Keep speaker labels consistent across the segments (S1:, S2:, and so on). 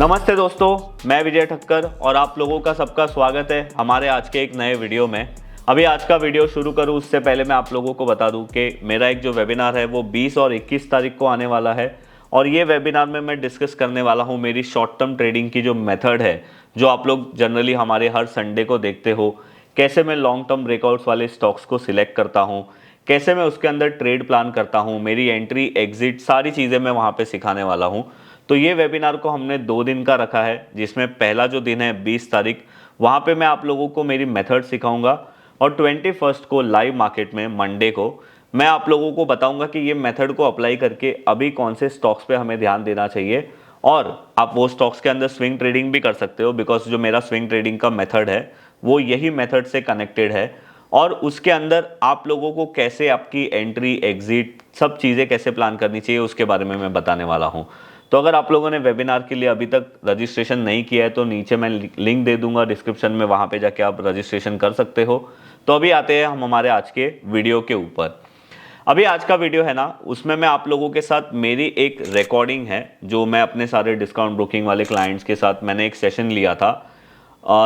S1: नमस्ते दोस्तों, मैं विजय ठक्कर और आप लोगों का सबका स्वागत है हमारे आज के एक नए वीडियो में। अभी आज का वीडियो शुरू करूं उससे पहले मैं आप लोगों को बता दूं कि मेरा एक जो वेबिनार है वो 20 और 21 तारीख को आने वाला है और ये वेबिनार में मैं डिस्कस करने वाला हूं मेरी शॉर्ट टर्म ट्रेडिंग की जो मेथड है, जो आप लोग जनरली हमारे हर संडे को देखते हो। कैसे मैं लॉन्ग टर्म ब्रेकआउट्स वाले स्टॉक्स को सिलेक्ट करता हूँ, कैसे मैं उसके अंदर ट्रेड प्लान करता हूँ, मेरी एंट्री एग्जिट सारी चीज़ें मैं वहाँ पे सिखाने वाला हूँ। तो ये वेबिनार को हमने 2 दिन का रखा है, जिसमें पहला जो दिन है 20 तारीख, वहाँ पे मैं आप लोगों को मेरी मेथड सिखाऊंगा और 21 को लाइव मार्केट में मंडे को मैं आप लोगों को बताऊंगा कि ये मेथड को अप्लाई करके अभी कौन से स्टॉक्स पे हमें ध्यान देना चाहिए और आप वो स्टॉक्स के अंदर स्विंग ट्रेडिंग भी कर सकते हो, बिकॉज जो मेरा स्विंग ट्रेडिंग का मेथड है वो यही मेथड से कनेक्टेड है। और उसके अंदर आप लोगों को कैसे आपकी एंट्री एग्जिट सब चीज़ें कैसे प्लान करनी चाहिए उसके बारे में मैं बताने वाला हूँ। तो अगर आप लोगों ने वेबिनार के लिए अभी तक रजिस्ट्रेशन नहीं किया है तो नीचे मैं लिंक दे दूंगा डिस्क्रिप्शन में, वहाँ पे जाके आप रजिस्ट्रेशन कर सकते हो। तो अभी आते हैं हम हमारे आज के वीडियो के ऊपर। अभी आज का वीडियो है ना, उसमें मैं आप लोगों के साथ मेरी एक रिकॉर्डिंग है जो मैं अपने सारे डिस्काउंट ब्रोकिंग वाले क्लाइंट्स के साथ मैंने एक सेशन लिया था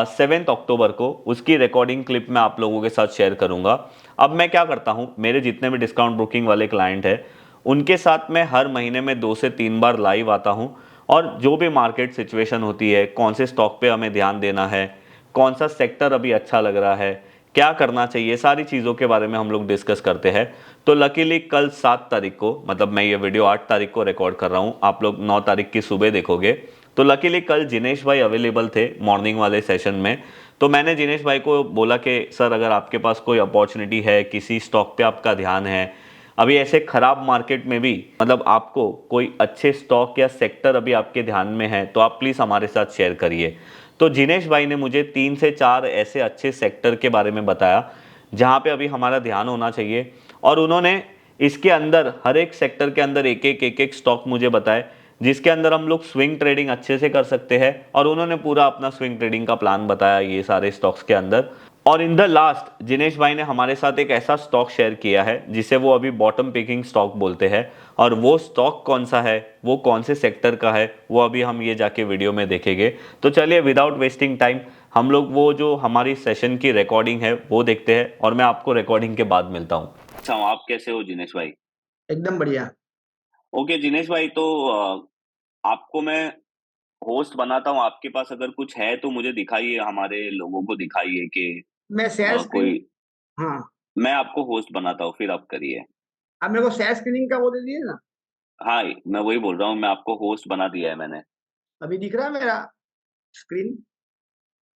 S1: 7 अक्टूबर को, उसकी रिकॉर्डिंग क्लिप मैं आप लोगों के साथ शेयर करूंगा। अब मैं क्या करता हूं, मेरे जितने भी डिस्काउंट ब्रोकिंग वाले क्लाइंट हैं उनके साथ मैं हर महीने में 2 से 3 बार लाइव आता हूं और जो भी मार्केट सिचुएशन होती है, कौन से स्टॉक पे हमें ध्यान देना है, कौन सा सेक्टर अभी अच्छा लग रहा है, क्या करना चाहिए, सारी चीज़ों के बारे में हम लोग डिस्कस करते हैं। तो लकीली कल 7 तारीख को, मतलब मैं ये वीडियो 8 तारीख को रिकॉर्ड कर रहा हूँ, आप लोग 9 तारीख की सुबह देखोगे। तो लकीली कल जिनेश भाई अवेलेबल थे मॉर्निंग वाले सेशन में। तो मैंने जिनेश भाई को बोला कि सर अगर आपके पास कोई अपॉर्चुनिटी है, किसी स्टॉक पे आपका ध्यान है, अभी ऐसे खराब मार्केट में भी मतलब आपको कोई अच्छे स्टॉक या सेक्टर अभी आपके ध्यान में है तो आप प्लीज़ हमारे साथ शेयर करिए। तो जिनेश भाई ने मुझे 3 से 4 ऐसे अच्छे सेक्टर के बारे में बताया जहाँ पे अभी हमारा ध्यान होना चाहिए और उन्होंने इसके अंदर हर एक सेक्टर के अंदर एक एक स्टॉक मुझे बताए जिसके अंदर हम लोग स्विंग ट्रेडिंग अच्छे से कर सकते हैं और उन्होंने पूरा अपना स्विंग ट्रेडिंग का प्लान बताया ये सारे स्टॉक्स के अंदर। और इन द लास्ट जिनेश भाई ने हमारे साथ एक ऐसा स्टॉक शेयर किया है जिसे वो अभी बॉटम पिकिंग स्टॉक बोलते हैं और वो स्टॉक कौन सा है, वो कौन से सेक्टर का है, वो अभी हम ये जाके वीडियो में देखेंगे। तो चलिए विदाउट वेस्टिंग टाइम हम लोग वो जो हमारी सेशन की रिकॉर्डिंग है वो देखते हैं और मैं आपको रिकॉर्डिंग के बाद मिलता हूँ। अच्छा, आप कैसे हो जिनेश भाई?
S2: एकदम बढ़िया।
S1: ओके जिनेश भाई, तो आपको मैं होस्ट बनाता हूँ, आपके पास अगर कुछ है तो मुझे दिखाइए, हमारे लोगों को दिखाइए कि
S2: मैं शेयर स्क्रीन।
S1: कोई।
S2: हाँ,
S1: मैं आपको होस्ट बनाता हूँ, फिर आप करिए।
S2: आप मेरे को शेयर स्क्रीनिंग का वो दे दिए ना।
S1: हाँ, मैं वही बोल रहा हूँ, मैं आपको होस्ट बना दिया है मैंने।
S2: अभी दिख रहा है मेरा स्क्रीन?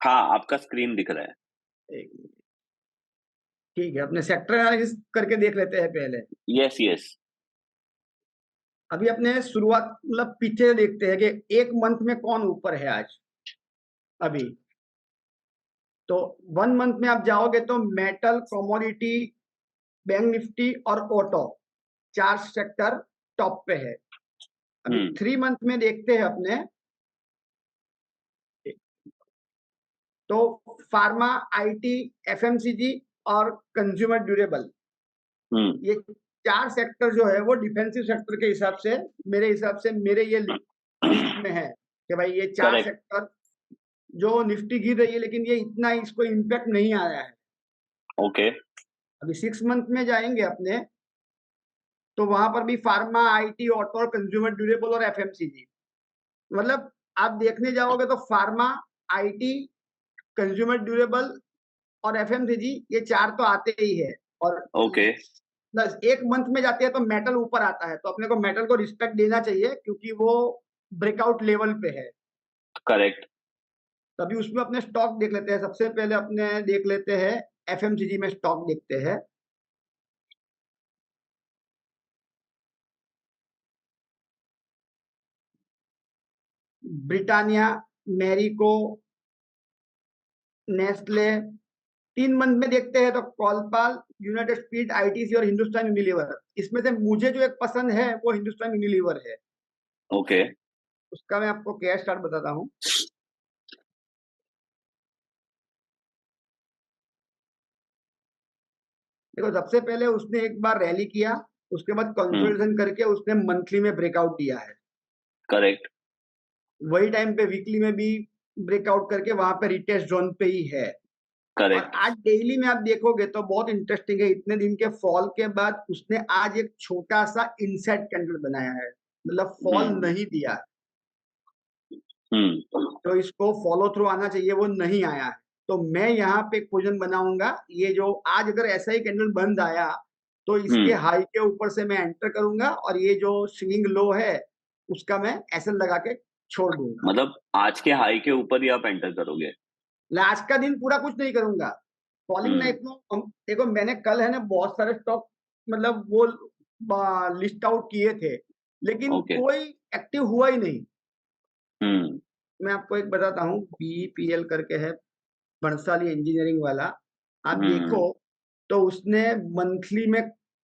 S1: हाँ, आपका स्क्रीन दिख रहा है।
S2: एक मिनट। ठीक है, अपने सेक्टर एनालिसिस करके देख लेते हैं पहले।
S1: Yes yes.
S2: अभी अपने शुरुआत मतलब पीछे देखते हैं कि एक मंथ में कौन ऊपर है आज। अभी तो 1 मंथ में आप जाओगे तो मेटल, कमोडिटी, बैंक निफ्टी और ऑटो 4 सेक्टर टॉप पे है। अभी
S1: हम्म
S2: 3 मंथ में देखते हैं अपने, तो फार्मा, आईटी, एफएमसीजी और कंज्यूमर ड्यूरेबल,
S1: हम्म।
S2: ये 4 सेक्टर जो है वो डिफेंसिव सेक्टर के हिसाब से, मेरे हिसाब से मेरे ये लिस्ट में है कि भाई ये 4
S1: करेक्ट।
S2: सेक्टर, जो निफ्टी गिर रही है लेकिन ये इतना इसको इम्पैक्ट नहीं आया है।
S1: ओके।
S2: अभी 6 मंथ में जाएंगे अपने, तो वहां पर भी pharma, IT, auto, consumer durable और एफएमसीजी, मतलब आप देखने जाओगे तो फार्मा, आईटी, कंज्यूमर ड्यूरेबल और एफएमसीजी ये 4 तो आते ही है। और
S1: ओके।
S2: प्लस 1 मंथ में जाती है तो मेटल ऊपर आता है, तो अपने को मेटल को रिस्पेक्ट देना चाहिए क्योंकि वो ब्रेकआउट लेवल पे है।
S1: करेक्ट।
S2: तभी उसमें अपने स्टॉक देख लेते हैं। सबसे पहले अपने देख लेते हैं एफएमसीजी में स्टॉक देखते हैं। Britannia, Marico, Nestle. 3 मंथ में देखते हैं तो कॉलपाल, यूनाइटेड स्पीड, आईटीसी और हिंदुस्तान यूनिलीवर। इसमें से मुझे जो एक पसंद है वो हिंदुस्तान यूनिलीवर है।
S1: ओके।
S2: उसका मैं आपको कैश स्टार्ट बताता हूँ। देखो, सबसे पहले उसने एक बार रैली किया, उसके बाद
S1: हम्म।
S2: कंसोलिडेशन करके उसने मंथली में ब्रेकआउट दिया है।
S1: करेक्ट।
S2: वही टाइम पे वीकली में भी ब्रेकआउट करके वहां पे रिटेस्ट जोन पे ही है। और
S1: करेक्ट।
S2: आज डेली में आप देखोगे तो बहुत इंटरेस्टिंग है, इतने दिन के फॉल के बाद उसने आज एक छोटा सा इनसाइड कैंडल बनाया है, मतलब फॉल
S1: हम्म।
S2: नहीं दिया।
S1: हम्म।
S2: तो इसको फॉलो थ्रू आना चाहिए, वो नहीं आया है। तो मैं यहाँ पे एक पोजीशन बनाऊंगा, ये जो आज अगर ऐसा ही कैंडल बंद आया तो इसके
S1: हम्म।
S2: हाई के ऊपर से मैं एंटर करूंगा और ये जो स्विंग लो है उसका मैं एसएल लगा के छोड़ दूंगा।
S1: मतलब आज के हाई के ऊपर ही आप एंटर करोगे?
S2: आज का दिन पूरा कुछ नहीं करूंगा। फॉलिंग
S1: हम्म।
S2: नाइट में देखो मैंने कल है ना बहुत सारे स्टॉक मतलब वो लिस्ट आउट किए थे, लेकिन
S1: ओके।
S2: कोई एक्टिव हुआ ही नहीं।
S1: हम्म।
S2: मैं आपको एक बताता हूँ, बीपीएल करके है, बंसाली इंजीनियरिंग वाला। आप देखो
S1: हम्म।
S2: तो उसने मंथली में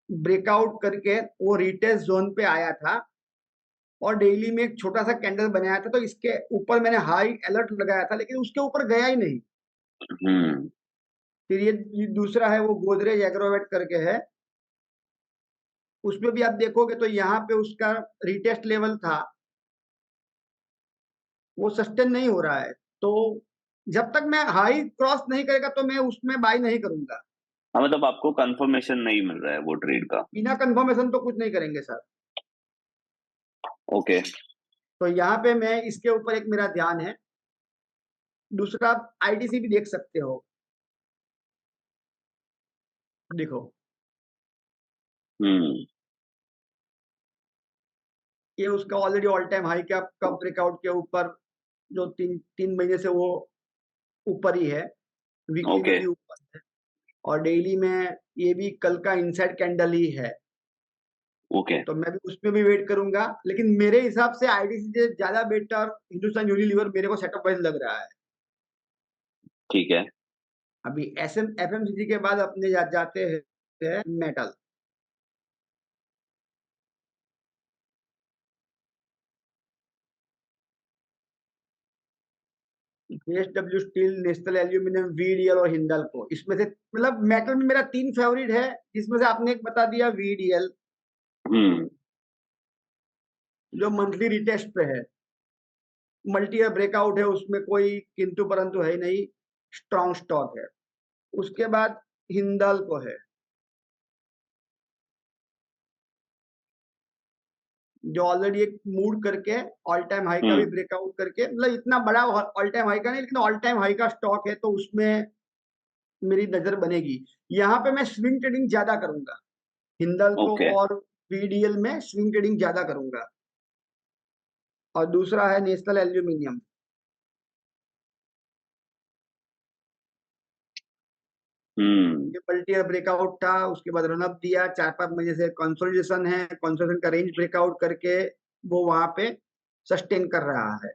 S2: ब्रेकआउट करके वो रिटेस्ट जोन पे आया था और डेली में एक छोटा सा कैंडल बनाया था, तो इसके ऊपर मैंने हाई अलर्ट लगाया था, लेकिन उसके ऊपर गया ही नहीं।
S1: हम्म।
S2: फिर ये दूसरा है, वो गोदरेज एग्रोवेट करके है, उसमें भी आप देखोगे तो यहाँ पे उसका रिटेस्ट लेवल था, वो सस्टेन नहीं हो रहा है। तो जब तक मैं हाई क्रॉस नहीं करेगा तो मैं उसमें बाई नहीं करूंगा।
S1: हाँ, मतलब आपको कंफर्मेशन नहीं मिल रहा है वो ट्रेड का?
S2: बिना कंफर्मेशन तो कुछ नहीं करेंगे सर।
S1: ओके।
S2: तो यहाँ पे मैं इसके ऊपर एक मेरा ध्यान है। दूसरा आप आईटीसी भी देख सकते हो, देखो
S1: हम्म।
S2: ये उसका ऑलरेडी ऑल टाइम हाई का कब ब्रेकआउट के ऊपर जो तीन तीन महीने से वो ऊपर ही है, वीकली में
S1: ओके।
S2: भी ऊपर है और डेली में ये भी कल का इनसाइड कैंडल ही है।
S1: ओके।
S2: तो मैं भी उसमें भी वेट करूंगा, लेकिन मेरे हिसाब से आईटीसी से ज्यादा बेटर हिंदुस्तान यूनिलीवर मेरे को सेटअप वाइज लग रहा है।
S1: ठीक है।
S2: अभी एफएमसीजी के बाद अपने जाते हैं metal. JSW steel, national aluminium, VDL और हिंडाल्को, इसमें से मतलब मेटल में मेरा तीन फेवरेट है, जिसमें से आपने एक बता दिया वीडीएल,
S1: हम्म।
S2: जो मंथली रिटेस्ट पे है, मल्टी ईयर ब्रेकआउट है, उसमें कोई किंतु परंतु है ही नहीं, स्ट्रॉन्ग स्टॉक है। उसके बाद हिंडाल्को है, जो ऑलरेडी एक मूड करके ऑल टाइम हाई का भी
S1: हम्म।
S2: ब्रेकआउट करके, मतलब इतना बड़ा ऑल टाइम हाई का नहीं लेकिन ऑल टाइम हाई का स्टॉक है, तो उसमें मेरी नजर बनेगी। यहाँ पे मैं स्विंग ट्रेडिंग ज्यादा करूंगा, हिंडाल्को
S1: ओके।
S2: और वीडीएल में स्विंग ट्रेडिंग ज्यादा करूंगा। और दूसरा है नेशनल एल्यूमिनियम,
S1: हम्म।
S2: ये मल्टी ईयर ब्रेकआउट था, उसके बाद रनअप दिया, 4-5 महीने से कंसोलिडेशन है, कंसोलिडेशन का रेंज ब्रेकआउट करके वो वहां पे सस्टेन कर रहा है।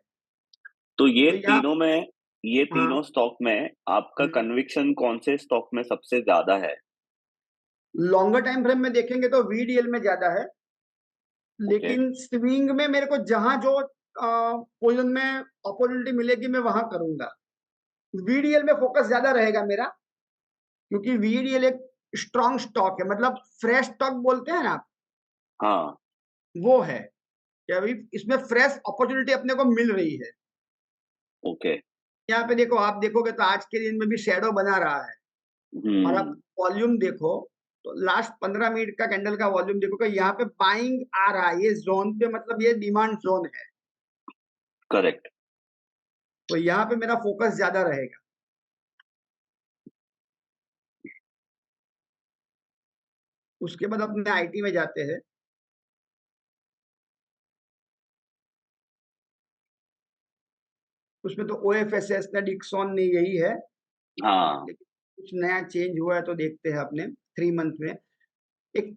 S1: तो ये
S2: तो यहाँ
S1: तीनों में, ये
S2: हाँ,
S1: तीनों स्टॉक में आपका कन्विक्शन कौन से स्टॉक में सबसे ज्यादा है?
S2: लॉन्गर टाइम फ्रेम में देखेंगे तो वीडीएल में ज्यादा है,
S1: ओके।
S2: लेकिन स्विंग में मेरे को जहां जो पोजिशन में अपॉर्चुनिटी मिलेगी मैं वहां करूंगा। वीडीएल में फोकस ज्यादा रहेगा मेरा, क्योंकि वीडीएल एक स्ट्रॉन्ग स्टॉक है, मतलब फ्रेश स्टॉक बोलते हैं ना आप,
S1: हाँ।
S2: वो है कि अभी इसमें फ्रेश अपॉर्चुनिटी अपने को मिल रही है।
S1: ओके।
S2: यहाँ पे देखो, आप देखोगे तो आज के दिन में भी शेडो बना रहा है, और आप
S1: हम्म।
S2: वॉल्यूम देखो तो लास्ट 15 मिनट का कैंडल का वॉल्यूम देखो कि यहाँ पे बाइंग आ रहा है, ये जोन पे, मतलब ये डिमांड जोन है।
S1: करेक्ट।
S2: तो यहाँ पे मेरा फोकस ज्यादा रहेगा। उसके बाद अपने आईटी में जाते हैं। उसमें तो ओएफएसएस ने, डिक्सॉन ने, यही है,
S1: हाँ।
S2: लेकिन कुछ नया चेंज हुआ है तो देखते हैं अपने 3 मंथ में। एक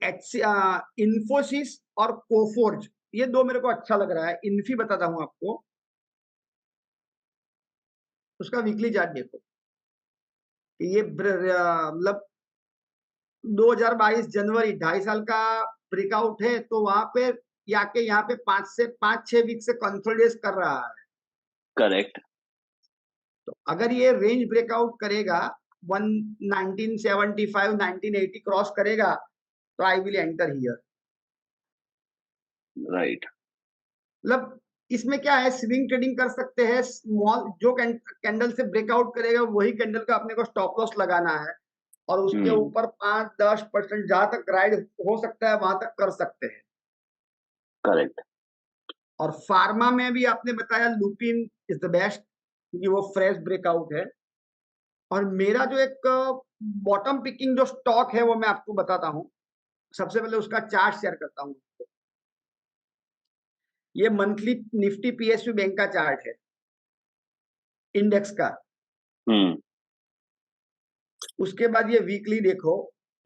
S2: इन्फोसिस और कोफोर्ज, ये दो मेरे को अच्छा लग रहा है। इन्फी बताता हूं आपको, उसका वीकली चार्ट देखो कि ये मतलब 2022 जनवरी 2.5 साल का ब्रेकआउट है, तो वहां पे याके यहाँ पे 5 से 6 वीक से कंसोलिडेट कर रहा है।
S1: करेक्ट।
S2: तो अगर ये रेंज ब्रेकआउट करेगा, 1975 1980 क्रॉस करेगा, तो I will enter here.
S1: Right.
S2: मतलब इसमें क्या है, स्विंग ट्रेडिंग कर सकते हैं। स्मॉल जो कैंडल से ब्रेकआउट करेगा वही कैंडल का अपने को स्टॉप लॉस लगाना है, और उसके ऊपर 5-10% जहां तक राइड हो सकता है वहां तक कर सकते हैं।
S3: करेक्ट।
S2: और फार्मा में भी आपने बताया लुपिन इज द बेस्ट, क्योंकि वो फ्रेश ब्रेकआउट है। और मेरा जो एक बॉटम पिकिंग जो स्टॉक है वो मैं आपको बताता हूँ। सबसे पहले उसका चार्ट शेयर करता हूँ। ये मंथली निफ्टी पीएसयू बैंक का चार्ट है, इंडेक्स का। उसके बाद ये वीकली देखो,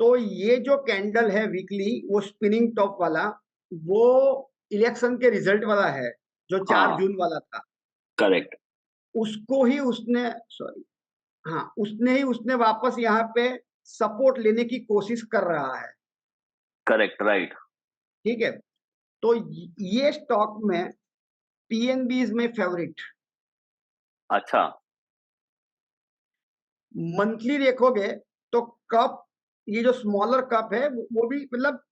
S2: तो ये जो कैंडल है वीकली, वो स्पिनिंग टॉप वाला, वो इलेक्शन के रिजल्ट वाला है, जो 4 जून वाला था।
S3: करेक्ट।
S2: उसको ही उसने, सॉरी, हाँ, उसने वापस यहाँ पे सपोर्ट लेने की कोशिश कर रहा है।
S3: Correct, right.
S2: ठीक है, तो ये स्टॉक में पीएनबी में फेवरेट।
S3: अच्छा।
S2: मंथली देखोगे तो कप, ये जो स्मॉलर कप है वो भी मतलब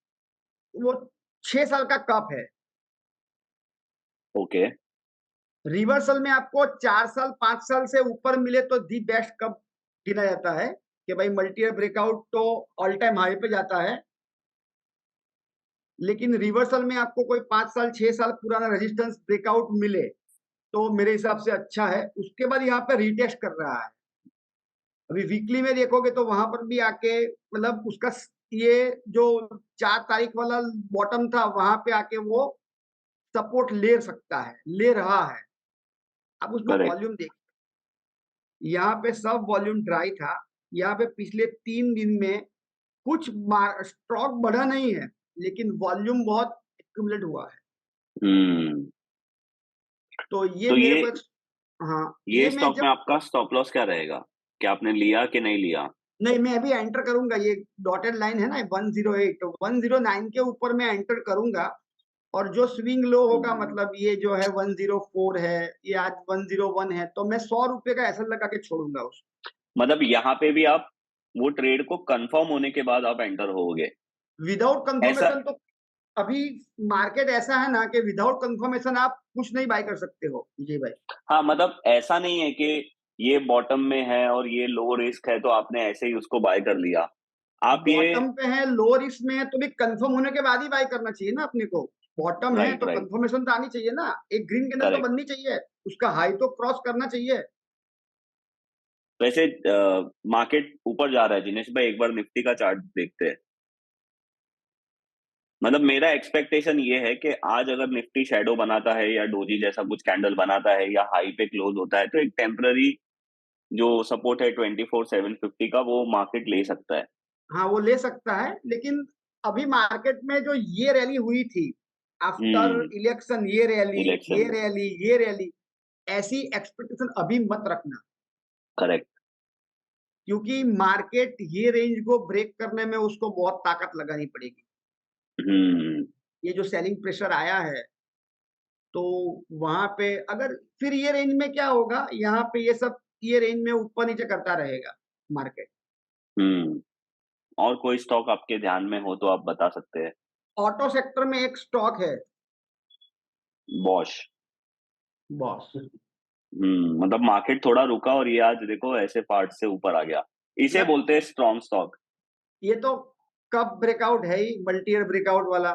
S2: वो 6 साल का कप है।
S3: ओके।
S2: रिवर्सल में आपको 4 साल 5 साल से ऊपर मिले तो दी बेस्ट कप गिना जाता है, कि भाई मल्टी ईयर ब्रेकआउट तो ऑल टाइम हाई पे जाता है। लेकिन रिवर्सल में आपको कोई 5 साल 6 साल पुराना रेजिस्टेंस ब्रेकआउट मिले तो मेरे हिसाब से अच्छा है। उसके बाद यहाँ पे रीटेस्ट कर रहा है। अभी वीकली में देखोगे तो वहां पर भी आके मतलब उसका ये जो 4 तारीख वाला बॉटम था वहां पे आके वो सपोर्ट ले सकता है, ले रहा है। अब उसमें
S3: करेक्ट।
S2: वॉल्यूम देख, यहाँ पे सब वॉल्यूम ड्राई था। यहाँ पे पिछले 3 दिन में कुछ स्टॉक बढ़ा नहीं है, लेकिन वॉल्यूम बहुत एक्यूमुलेट हुआ है। तो ये
S3: तो
S2: मेरे को एक, हाँ,
S3: ये
S2: मैं
S3: स्टॉक
S2: जब,
S3: में आपका स्टॉप लॉस क्या रहेगा? क्या आपने लिया कि नहीं लिया?
S2: नहीं, मैं अभी एंटर करूंगा। ये डॉटेड लाइन है ना 108, तो 109 के ऊपर मैं एंटर करूंगा। और जो स्विंग लो होगा, मतलब ये जो है 104 है, ये आज 101 है, तो मैं 100 रुपए का ऐसा लगा के छोड़ूंगा उसको।
S3: मतलब यहाँ पे भी आप वो ट्रेड को कंफर्म होने के बाद आप एंटर होगे?
S2: विदाउट
S3: ऐसा,
S2: कंफर्मेशन तो अभी मार्केट ऐसा है ना कि विदाउट कंफर्मेशन आप कुछ नहीं बाय कर सकते हो विजय भाई।
S3: हाँ, मतलब ऐसा नहीं है कि ये बॉटम में है और ये लो रिस्क है तो आपने ऐसे ही उसको बाय कर लिया। आप ये,
S2: बॉटम पे है, लो रिस्क में है, तो भी कंफर्म होने के बाद ही बाय करना चाहिए ना अपने को। बॉटम है
S3: राइट
S2: तो
S3: राइट,
S2: कंफर्मेशन तो आनी चाहिए ना, एक ग्रीन कैंडल तो
S3: करेक्ट।
S2: बननी चाहिए, उसका हाई तो क्रॉस करना चाहिए।
S3: वैसे मार्केट ऊपर जा रहा है जिनेश भाई, एक बार निफ्टी का चार्ट देखते हैं। मतलब मेरा एक्सपेक्टेशन ये है कि आज अगर निफ्टी शेडो बनाता है या डोजी जैसा कुछ कैंडल बनाता है या हाई पे क्लोज होता है तो एक टेम्पररी जो सपोर्ट है 24,750 का वो मार्केट ले सकता है।
S2: हाँ, वो ले सकता है, लेकिन अभी मार्केट में जो ये रैली हुई थी आफ्टर
S3: हम्म।
S2: इलेक्शन, ये रैली,
S3: इलेक्शन
S2: ये
S3: में।
S2: रैली, ये रैली, ऐसी एक्सपेक्टेशन अभी मत रखना।
S3: करेक्ट।
S2: क्योंकि मार्केट ये रेंज को ब्रेक करने में उसको बहुत ताकत लगानी पड़ेगी।
S3: हम्म।
S2: ये जो सेलिंग प्रेशर आया है, तो वहां पे अगर फिर ये रेंज में क्या होगा, यहाँ पे ये सब ये रेंज में ऊपर नीचे करता रहेगा मार्केट।
S3: हम्म। और कोई स्टॉक आपके ध्यान में हो तो आप बता सकते हैं।
S2: ऑटो सेक्टर में एक स्टॉक है,
S3: बॉश।
S2: बॉस।
S3: मतलब मार्केट थोड़ा रुका और ये आज देखो ऐसे पार्ट से ऊपर आ गया। इसे
S2: मतलब
S3: बोलते हैं स्ट्रॉन्ग स्टॉक।
S2: ये तो कब ब्रेकआउट है ही, मल्टी ईयर ब्रेकआउट वाला।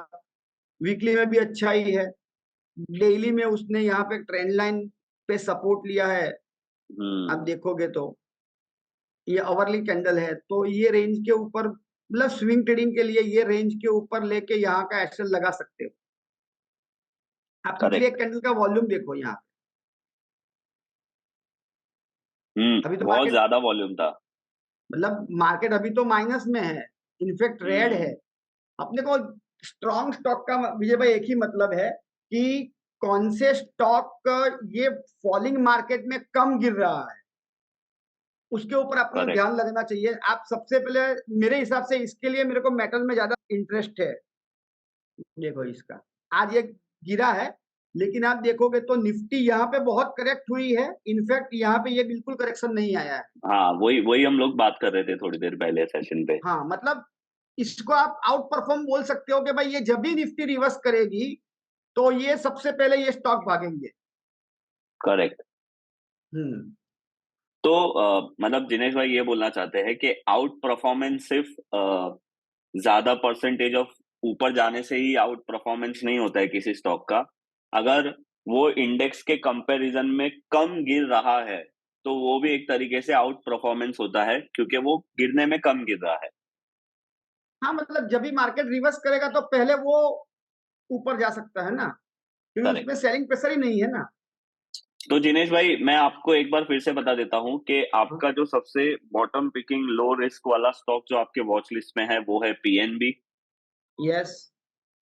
S2: वीकली में भी अच्छा ही है। डेली में उसने यहाँ पे ट्रेंड लाइन पे सपोर्ट लिया है। आप
S3: हम्म।
S2: देखोगे तो ये अवरली कैंडल है, तो ये रेंज के ऊपर, मतलब स्विंग ट्रेडिंग के लिए ये रेंज के ऊपर लेके यहाँ का एक्शन लगा सकते हो। आप पिछले एक
S3: करेक्ट।
S2: कैंडल का वॉल्यूम देखो यहाँ पे। अभी तो
S3: बहुत
S2: मार्केट,
S3: ज्यादा वॉल्यूम था।
S2: मतलब मार्केट अभी तो माइनस में है, इनफैक्ट रेड है।
S3: हम्म।
S2: अपने को स्ट्रॉन्ग स्टॉक का विजय भाई एक ही मतलब है कि कौन से स्टॉक ये फॉलिंग मार्केट में कम गिर रहा है, उसके ऊपर अपना
S3: करेक्ट।
S2: ध्यान लगना चाहिए। आप सबसे पहले, मेरे हिसाब से इसके लिए मेरे को मेटल में ज्यादा इंटरेस्ट है। देखो इसका, आज ये गिरा है, लेकिन आप देखोगे तो निफ्टी यहाँ पे बहुत करेक्ट हुई है। इनफैक्ट यहाँ पे ये बिल्कुल करेक्शन नहीं आया है।
S3: हाँ, वही वही हम लोग बात कर रहे थे थोड़ी देर पहले सेशन पे।
S2: हाँ, मतलब इसको आप आउट परफॉर्म बोल सकते हो कि भाई ये जब भी निफ्टी रिवर्स करेगी तो ये सबसे पहले ये स्टॉक भागेंगे।
S3: करेक्ट।
S2: हम्म।
S3: तो मतलब दिनेश भाई ये बोलना चाहते हैं कि आउट परफॉर्मेंस सिर्फ ज्यादा परसेंटेज ऑफ ऊपर जाने से ही आउट परफॉर्मेंस नहीं होता है किसी स्टॉक का। अगर वो इंडेक्स के कंपैरिजन में कम गिर रहा है तो वो भी एक तरीके से आउट परफॉर्मेंस होता है, क्योंकि वो गिरने में कम गिर रहा है।
S2: हाँ, मतलब जब भी मार्केट रिवर्स करेगा तो पहले वो ऊपर जा सकता है ना, क्योंकि
S3: करेक्ट।
S2: उसमें सेलिंग प्रेशर ही नहीं है ना।
S3: तो दिनेश भाई मैं आपको एक बार फिर से बता देता हूँ कि
S2: हाँ,
S3: आपका जो सबसे बॉटम पिकिंग लो रिस्क वाला स्टॉक जो आपके वॉच लिस्ट में है वो है पीएनबी।
S2: यस।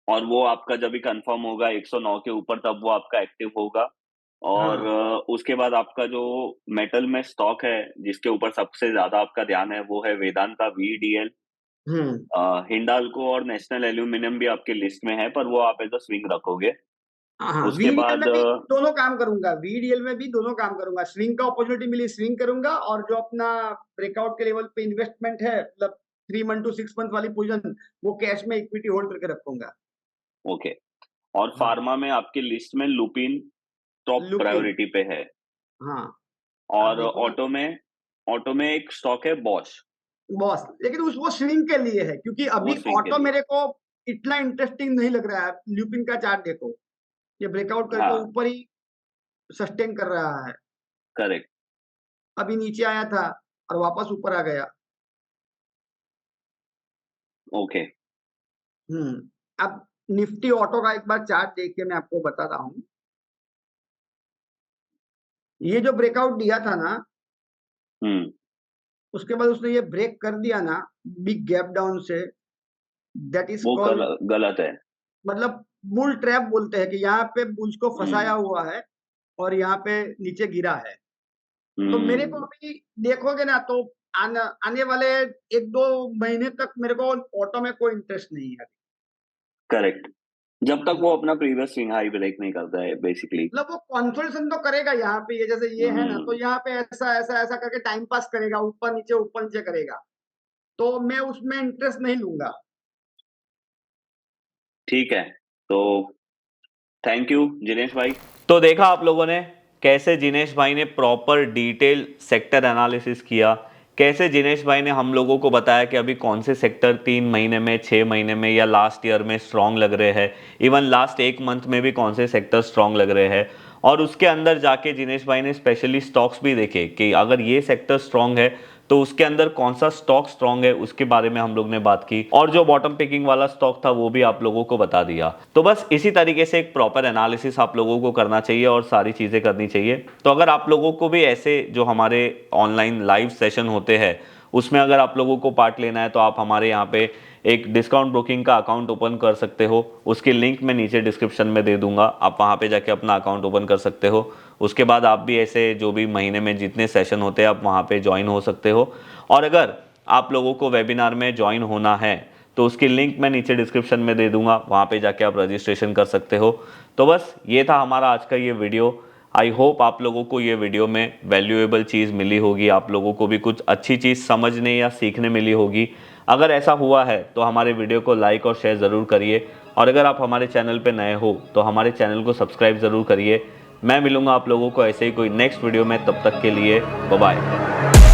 S3: और वो आपका जब भी कंफर्म होगा 109 के ऊपर तब वो आपका एक्टिव होगा। और
S2: हाँ।
S3: उसके बाद आपका जो मेटल में स्टॉक है जिसके ऊपर सबसे ज्यादा आपका ध्यान है वो है वेदांता वीडीएल।
S2: हम्म।
S3: हिंडाल्को और नेशनल एल्यूमिनियम भी आपके लिस्ट में है, पर वो आप एज अ स्विंग रखोगे।
S2: हाँ,
S3: उसके
S2: वीडीएल
S3: बाद
S2: में भी दोनों काम करूंगा, वीडीएल में भी दोनों काम करूंगा। स्विंग का अपॉर्चुनिटी मिली स्विंग करूंगा, और जो अपना ब्रेकआउट के लेवल पे इन्वेस्टमेंट है, मतलब 3 मंथ टू 6 मंथ वाली पोजीशन, वो कैश में इक्विटी होल्ड करके रखूंगा।
S3: ओके। और
S2: हाँ।
S3: फार्मा में आपके लिस्ट में लुपिन टॉप
S2: लुपिन।
S3: प्रायोरिटी पे है।
S2: हाँ। आप
S3: और
S2: देखो,
S3: ऑटो में एक स्टॉक है बॉश।
S2: बॉस, लेकिन उस वो स्विंग के लिए है, क्योंकि
S3: वो
S2: अभी
S3: स्विंग के
S2: ऑटो
S3: लिए।
S2: मेरे को इतना इंटरेस्टिंग नहीं लग रहा है। लुपिन का चार्ट देखो, ये ब्रेकआउट करके
S3: हाँ।
S2: ऊपर ही सस्टेन कर रहा है।
S3: करेक्ट।
S2: अभी नीचे आया था और वापस ऊपर आ गया।
S3: ओके।
S2: अब निफ्टी ऑटो का एक बार चार्ट देख के मैं आपको बता रहा हूँ। ये जो ब्रेकआउट दिया था ना,
S3: हम्म।
S2: उसके बाद उसने ये ब्रेक कर दिया ना, बिग गैप डाउन से, दैट इज
S3: वो
S2: कॉल्ड,
S3: गलत है।
S2: मतलब बुल ट्रैप बोलते हैं, कि यहाँ पे बुल्स को फंसाया
S3: हम्म।
S2: हुआ है और यहाँ पे नीचे गिरा है। तो मेरे को
S3: हम्म।
S2: अभी देखोगे ना, तो आने वाले 1-2 महीने तक मेरे को ऑटो में कोई इंटरेस्ट नहीं है।
S3: करेक्ट। जब तक वो अपना प्रीवियस स्विंग हाई ब्रेक नहीं करता है बेसिकली।
S2: मतलब वो कॉन्सोलिडेशन तो करेगा यहाँ पे, ये जैसे ये है ना, तो
S3: हम्म।
S2: यहाँ पे ऐसा ऐसा ऐसा करके टाइम पास करेगा, ऊपर नीचे करेगा। तो मैं उसमें इंटरेस्ट नहीं लूंगा।
S3: ठीक है। तो थैंक यू जिनेश भाई।
S1: तो देखा आप लोगों ने कैसे जिनेश भाई ने प्रॉपर डिटेल सेक्टर एनालिसिस किया, कैसे जिनेश भाई ने हम लोगों को बताया कि अभी कौन से सेक्टर 3 महीने में, 6 महीने में या लास्ट ईयर में स्ट्रांग लग रहे हैं, इवन लास्ट 1 मंथ में भी कौन से सेक्टर स्ट्रांग लग रहे हैं। और उसके अंदर जाके जिनेश भाई ने स्पेशली स्टॉक्स भी देखे कि अगर ये सेक्टर स्ट्रांग है तो उसके अंदर कौन सा स्टॉक स्ट्रांग है, उसके बारे में हम लोग ने बात की। और जो बॉटम पिकिंग वाला स्टॉक था वो भी आप लोगों को बता दिया। तो बस इसी तरीके से एक प्रॉपर एनालिसिस आप लोगों को करना चाहिए और सारी चीज़ें करनी चाहिए। तो अगर आप लोगों को भी ऐसे जो हमारे ऑनलाइन लाइव सेशन होते हैं उसमें अगर आप लोगों को पार्ट लेना है तो आप हमारे यहाँ पे एक डिस्काउंट ब्रोकिंग का अकाउंट ओपन कर सकते हो। उसकी लिंक मैं नीचे डिस्क्रिप्शन में दे दूंगा, आप वहाँ पे जाके अपना अकाउंट ओपन कर सकते हो। उसके बाद आप भी ऐसे जो भी महीने में जितने सेशन होते हैं आप वहाँ पे ज्वाइन हो सकते हो। और अगर आप लोगों को वेबिनार में ज्वाइन होना है तो उसकी लिंक मैं नीचे डिस्क्रिप्शन में दे दूंगा, वहाँ पे जाके आप रजिस्ट्रेशन कर सकते हो। तो बस ये था हमारा आज का ये वीडियो। आई होप आप लोगों को ये वीडियो में वैल्यूएबल चीज़ मिली होगी, आप लोगों को भी कुछ अच्छी चीज़ समझने या सीखने मिली होगी। अगर ऐसा हुआ है तो हमारे वीडियो को लाइक और शेयर ज़रूर करिए। और अगर आप हमारे चैनल पर नए हो तो हमारे चैनल को सब्सक्राइब ज़रूर करिए। मैं मिलूंगा आप लोगों को ऐसे ही कोई नेक्स्ट वीडियो में, तब तक के लिए बाय बाय।